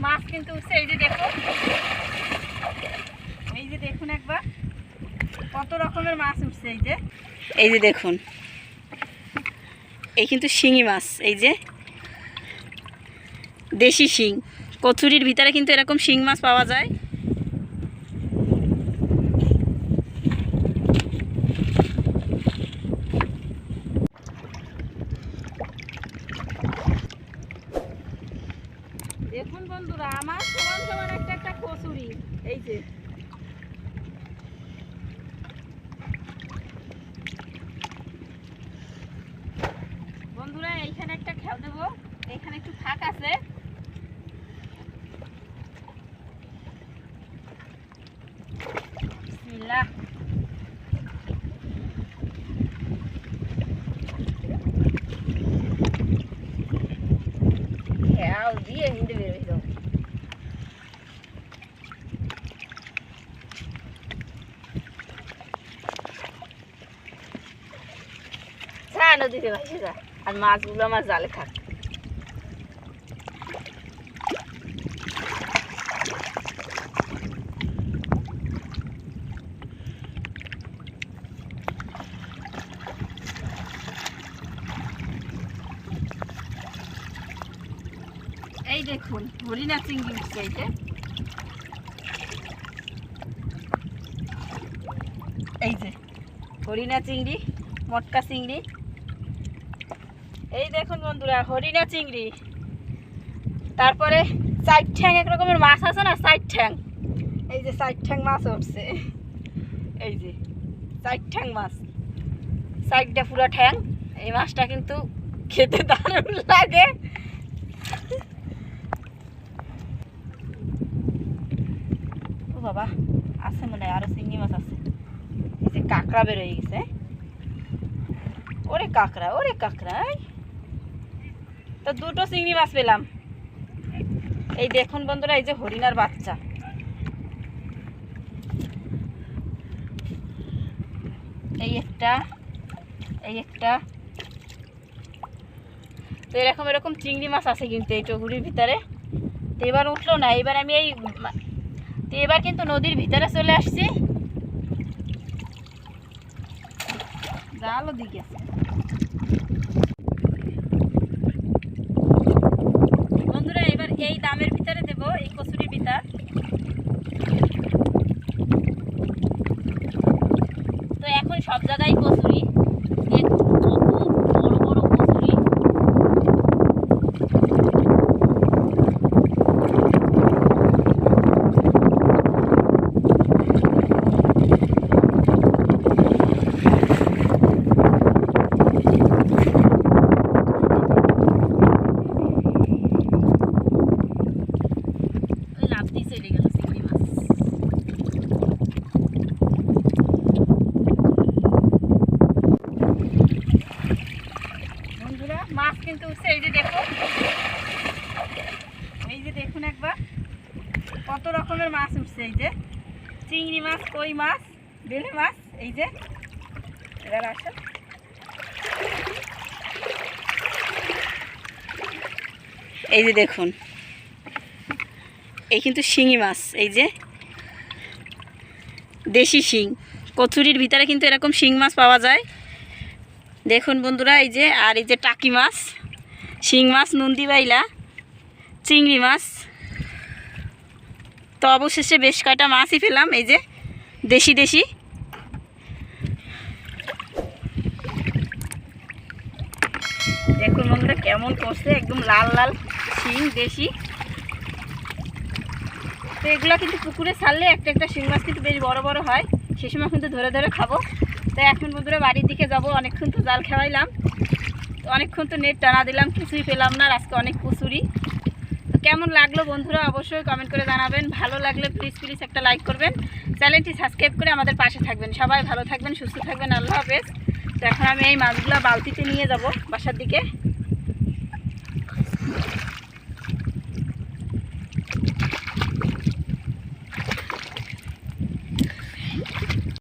মাছ কিন্তু উঠছে, এই যে দেখো, এই যে দেখুন একবার কত রকমের মাছ উঠছে। এই যে দেখুন, এই কিন্তু শিঙি মাছ, এই যে দেশি শিং। কচুরির ভিতরে কিন্তু এরকম শিং মাছ পাওয়া যায়। দেখুন বন্ধুরা, আমার সমান সমান একটা একটা কচুরি। এই যে বন্ধুরা, এইখানে একটা খেয়াল দেবো, এখানে একটু ফাঁক আছে। বিসমিল্লাহ। খেয়াল দিয়ে হিন্দে বের হয়ে যাও। নদীতে ভাসে যা, আর মাছগুলো আমার জালে থাক। এই দেখুন হরিণা চিংড়ি উঠছে। এই যে হরিণা চিংড়ি, মটকা চিংড়ি। এই দেখুন বন্ধুরা, হরিণা চিংড়ি। তারপরে চার ঠ্যাং এক রকমের মাছ আছে না, চার ঠ্যাং। এই যে চার ঠ্যাং মাছ উঠছে, এই যে চার ঠ্যাং মাছ, চারটা পুরো ঠ্যাং। এই মাছটা কিন্তু খেতে দারুণ লাগে। ও বাবা, আছে মনে হয় আরো চিংড়ি মাছ আছে। এই যে কাঁকড়া বের হয়ে গেছে। ওরে কাঁকড়া, ওরে কাঁকড়া। তো দুটো চিংড়ি মাছ পেলাম। এই দেখুন বন্ধুরা, এই যে হরিণার বাচ্চা। এই একটা, এই একটা। তো এরকম এরকম চিংড়ি মাছ আছে কিন্তু এই টগুরির ভিতরে। তো এবার উঠলো না, এবার আমি এবার কিন্তু নদীর ভিতরে চলে আসছি। জালও দিকে আছে বন্ধুরা। এবার এই দামের ভিতরে দেব, এই কচুরির ভিতর। তো এখন সব জায়গায় কচুরি, বড় বড় কচুরি। মাছ কিন্তু উঠছে, এই যে দেখো, এই যে দেখুন একবার কত রকমের মাছ উঠছে। এই যে চিংড়ি মাছ, কই মাছ, বেলে মাছ। এই যে এবার আসো, এই যে দেখুন, এই কিন্তু শিঙি মাছ, এই যে দেশি শিং। কচুরির ভিতরে কিন্তু এরকম শিং মাছ পাওয়া যায়। দেখুন বন্ধুরা, এই যে আর এই যে টাকি মাছ, শিং মাছ, নন্দী বাইলা, চিংড়ি মাছ। তো অবশেষে বেশ কয়টা মাছই পেলাম, এই যে দেশি দেশি। দেখুন বন্ধুরা কেমন করছে, একদম লাল লাল শিং দেশি। তো এগুলো কিন্তু পুকুরে ছাড়লে একটা একটা শিং মাছ কিন্তু বেশ বড় বড় হয়, সে সময় কিন্তু ধরে ধরে খাবো। তো এখন বন্ধুরা বাড়ির দিকে যাব। অনেকক্ষণ তো জাল খাওয়াইলাম, তো অনেকক্ষণ তো নেট টানা দিলাম, কিছুই পেলাম না। আজকে অনেক কচুরি। তো কেমন লাগলো বন্ধুরা অবশ্যই কমেন্ট করে জানাবেন। ভালো লাগলে প্লিজ একটা লাইক করবেন, চ্যানেলটি সাবস্ক্রাইব করে আমাদের পাশে থাকবেন। সবাই ভালো থাকবেন, সুস্থ থাকবেন। আল্লাহ হাফেজ। তো এখন আমি এই মাছগুলো বালতিতে নিয়ে যাব বাসার দিকে।